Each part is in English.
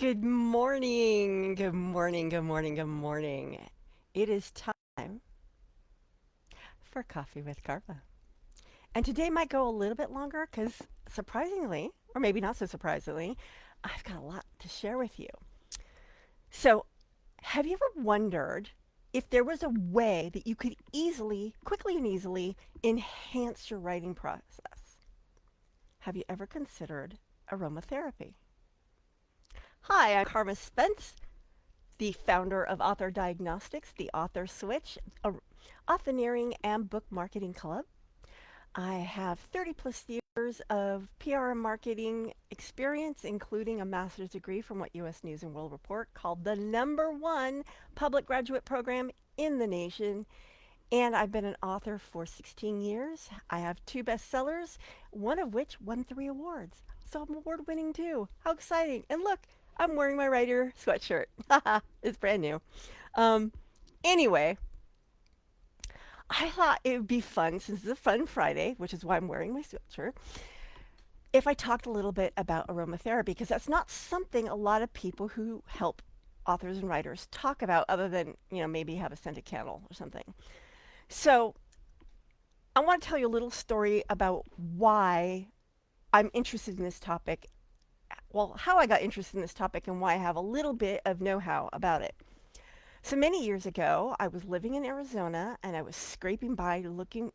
Good morning. Good morning. Good morning. Good morning. It is time for Coffee with Carma. And today might go a little bit longer because surprisingly, or maybe not so surprisingly, I've got a lot to share with you. So, have you ever wondered if there was a way that you could quickly and easily enhance your writing process? Have you ever considered aromatherapy? Hi, I'm Carma Spence, the founder of Author Diagnostics, the Author Switch, a authorneering and book marketing club. I have 30 plus years of PR and marketing experience, including a master's degree from what US News and World Report called the #1 public graduate program in the nation. And I've been an author for 16 years. I have two bestsellers, one of which won 3 awards. So I'm award winning too. How exciting. And look, I'm wearing my writer sweatshirt. It's brand new. Um, anyway, I thought it would be fun since it's a fun Friday, which is why I'm wearing my sweatshirt, if I talked a little bit about aromatherapy, because that's not something a lot of people who help authors and writers talk about other than, maybe have a scented candle or something. So I want to tell you a little story about why I'm interested in this topic. Well, how I got interested in this topic and why I have a little bit of know how about it. So many years ago, I was living in Arizona and I was scraping by looking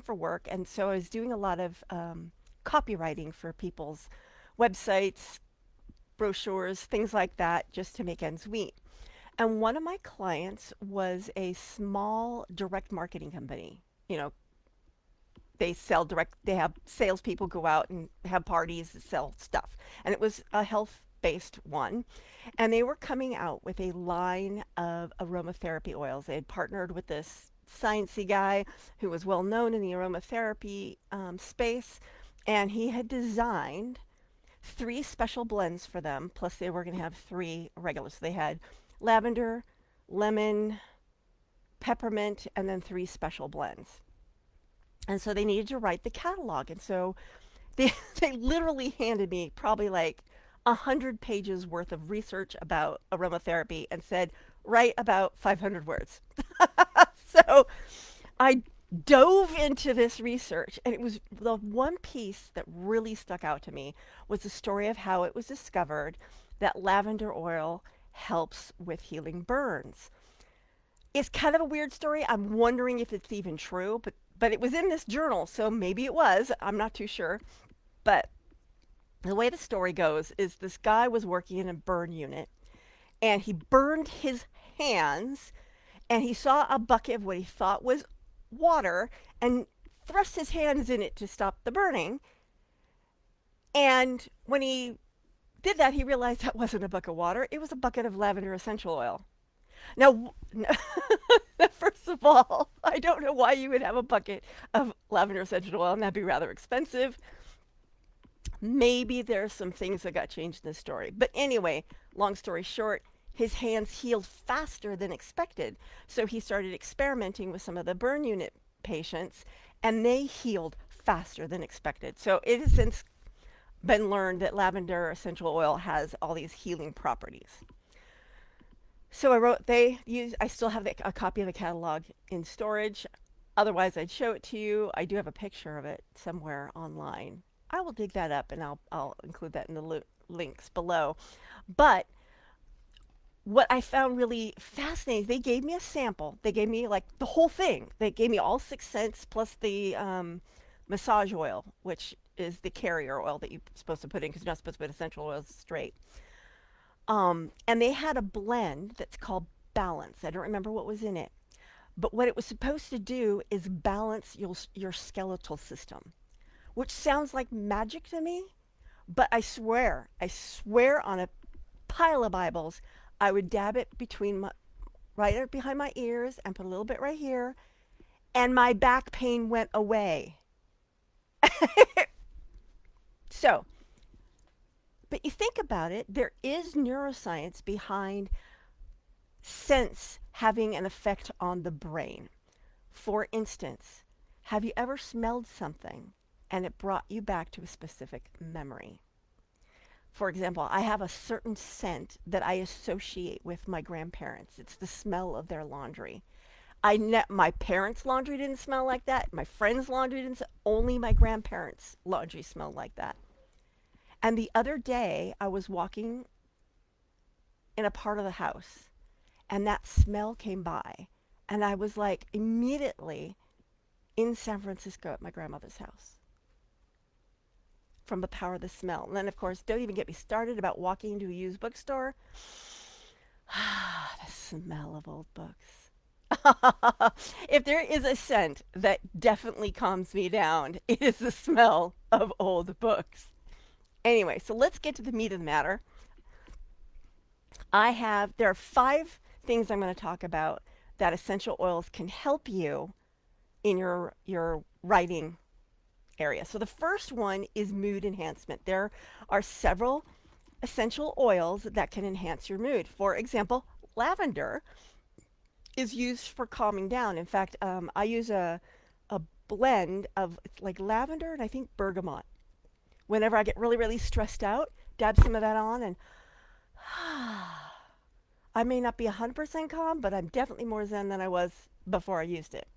for work. And so I was doing a lot of copywriting for people's websites, brochures, things like that, just to make ends meet. And one of my clients was a small direct marketing company. You know, they sell direct, they have salespeople go out and have parties that sell stuff. And it was a health based one. And they were coming out with a line of aromatherapy oils. They had partnered with this sciencey guy who was well known in the aromatherapy space. And he had designed 3 special blends for them. Plus, they were going to have 3 regulars. So they had lavender, lemon, peppermint, and then 3 special blends. And so they needed to write the catalog. And so they, they literally handed me probably like 100 pages worth of research about aromatherapy and said, write about 500 words. So I dove into this research, and it was the one piece that really stuck out to me was the story of how it was discovered that lavender oil helps with healing burns. It's kind of a weird story. I'm wondering if it's even true, but it was in this journal, so maybe it was. I'm not too sure. But the way the story goes is this guy was working in a burn unit and he burned his hands and he saw a bucket of what he thought was water and thrust his hands in it to stop the burning. And when he did that, he realized that wasn't a bucket of water, it was a bucket of lavender essential oil. Now, first of all, I don't know why you would have a bucket of lavender essential oil, and that'd be rather expensive. Maybe there's some things that got changed in this story. But anyway, long story short, his hands healed faster than expected. So he started experimenting with some of the burn unit patients, and they healed faster than expected. So it has since been learned that lavender essential oil has all these healing properties. So I still have a copy of the catalog in storage. Otherwise, I'd show it to you. I do have a picture of it somewhere online. I will dig that up and I'll include that in the links below. But what I found really fascinating, they gave me a sample. They gave me like the whole thing. They gave me all 6 scents plus the massage oil, which is the carrier oil that you're supposed to put in because you're not supposed to put essential oils straight. And they had a blend that's called Balance. I don't remember what was in it. But what it was supposed to do is balance your skeletal system, which sounds like magic to me. But I swear on a pile of Bibles, I would dab it right behind my ears and put a little bit right here, and my back pain went away. So, but you think about it, there is neuroscience behind scents having an effect on the brain. For instance, have you ever smelled something and it brought you back to a specific memory? For example, I have a certain scent that I associate with my grandparents. It's the smell of their laundry. My parents' laundry didn't smell like that. My friends' laundry didn't. Only my grandparents' laundry smelled like that. And the other day, I was walking in a part of the house, and that smell came by, and I was like immediately in San Francisco at my grandmother's house from the power of the smell. And then, of course, don't even get me started about walking into a used bookstore. The smell of old books. If there is a scent that definitely calms me down, it is the smell of old books. Anyway, so let's get to the meat of the matter. There are 5 things I'm going to talk about that essential oils can help you in your writing area. So the first one is mood enhancement. There are several essential oils that can enhance your mood. For example, lavender is used for calming down. In fact, I use a blend of it's like lavender and I think bergamot. Whenever I get really, really stressed out, dab some of that on and I may not be 100% calm, but I'm definitely more zen than I was before I used it.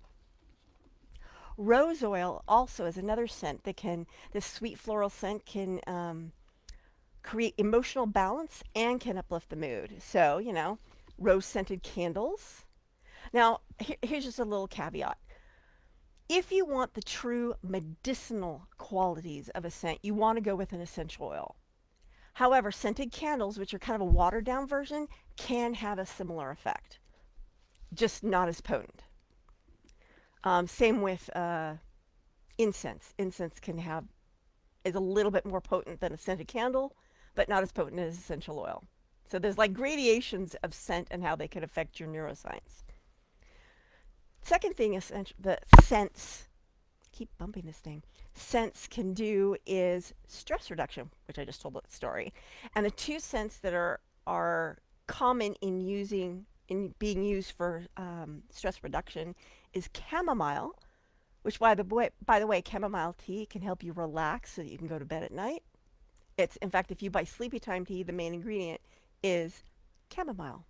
Rose oil also is another scent this sweet floral scent can create emotional balance and can uplift the mood. So, rose scented candles. Now, here's just a little caveat. If you want the true medicinal qualities of a scent, you want to go with an essential oil. However, scented candles, which are kind of a watered down version, can have a similar effect, just not as potent. Same with incense. Incense is a little bit more potent than a scented candle, but not as potent as essential oil. So there's like gradations of scent and how they can affect your neuroscience. Second thing is the scents. Keep bumping this thing. Scents can do is stress reduction, which I just told that story. And the 2 scents that are common in being used for stress reduction is chamomile, which by the way, chamomile tea can help you relax so that you can go to bed at night. It's in fact, if you buy sleepy time tea, the main ingredient is chamomile.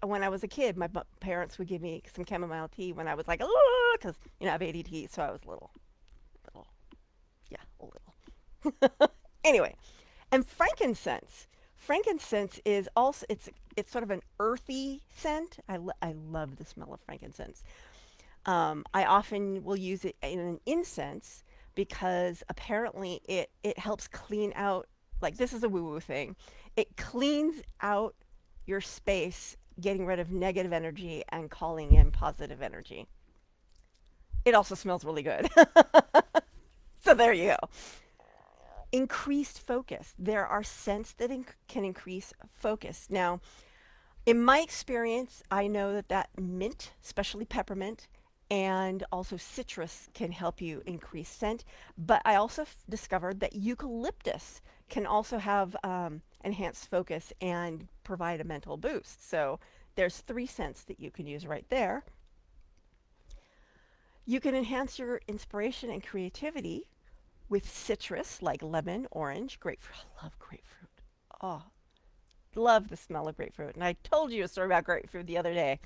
When I was a kid, my parents would give me some chamomile tea when I was like, oh, because I have ADD, so I was little, yeah, a little. Anyway, and frankincense. Frankincense is also it's sort of an earthy scent. I love the smell of frankincense. I often will use it in an incense because apparently it helps clean out. Like this is a woo woo thing. It cleans out your space, getting rid of negative energy and calling in positive energy. It also smells really good. So there you go. Increased focus. There are scents that can increase focus. Now, in my experience, I know that mint, especially peppermint, and also citrus can help you increase scent. But I also discovered that eucalyptus can also have enhanced focus and provide a mental boost. So there's 3 scents that you can use right there. You can enhance your inspiration and creativity with citrus like lemon, orange, grapefruit. I love grapefruit. Oh, love the smell of grapefruit. And I told you a story about grapefruit the other day.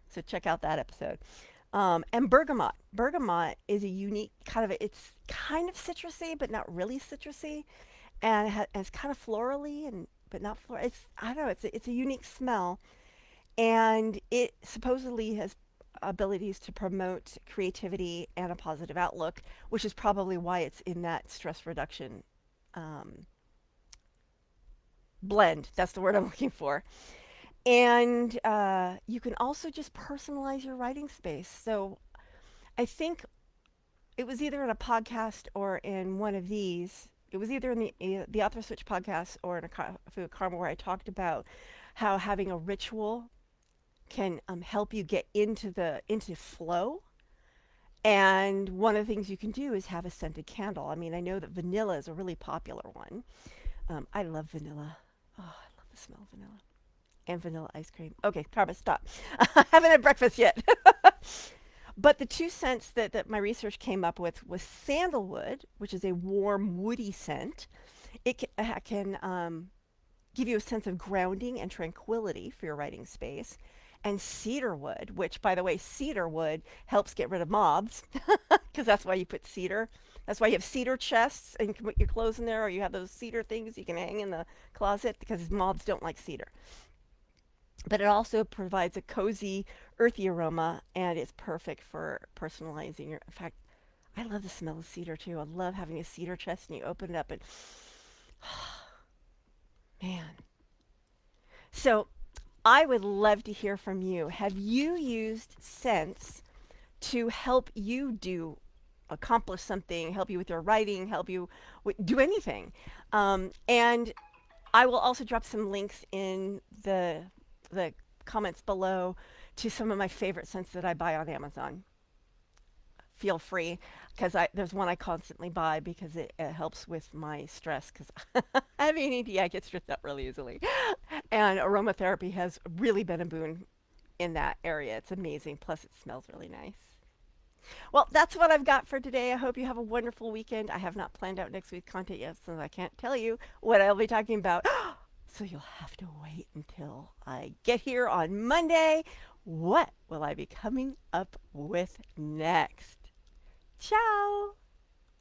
So check out that episode. And bergamot. Bergamot is a unique it's kind of citrusy, but not really citrusy. And it's kind of florally, but not floral. I don't know, it's a unique smell. And it supposedly has abilities to promote creativity and a positive outlook, which is probably why it's in that stress reduction blend. That's the word I'm looking for. And you can also just personalize your writing space. So I think it was either in a podcast or in one of these. It was either in the Author Switch podcast or in a Coffee with Carma where I talked about how having a ritual can help you get into flow. And one of the things you can do is have a scented candle. I mean, I know that vanilla is a really popular one. I love vanilla. Oh, I love the smell of vanilla. And vanilla ice cream. Okay, Carma, stop. I haven't had breakfast yet. But the 2 scents that my research came up with was sandalwood, which is a warm, woody scent. It can give you a sense of grounding and tranquility for your writing space. And cedar wood, which, by the way, cedar wood helps get rid of moths because that's why you put cedar. That's why you have cedar chests and you can put your clothes in there, or you have those cedar things you can hang in the closet because moths don't like cedar. But it also provides a cozy, earthy aroma, and it's perfect for personalizing your. In fact, I love the smell of cedar too. I love having a cedar chest and you open it up and man. So I would love to hear from you. Have you used Sense to help you accomplish something, help you with your writing, help you do anything? And I will also drop some links in the comments below to some of my favorite scents that I buy on Amazon. Feel free because I there's one I constantly buy because it helps with my stress because I have ADD. I get stressed out really easily, and aromatherapy has really been a boon in that area. It's amazing. Plus, it smells really nice. Well, that's what I've got for today. I hope you have a wonderful weekend. I have not planned out next week's content yet, so I can't tell you what I'll be talking about. So you'll have to wait until I get here on Monday. What will I be coming up with next? Ciao!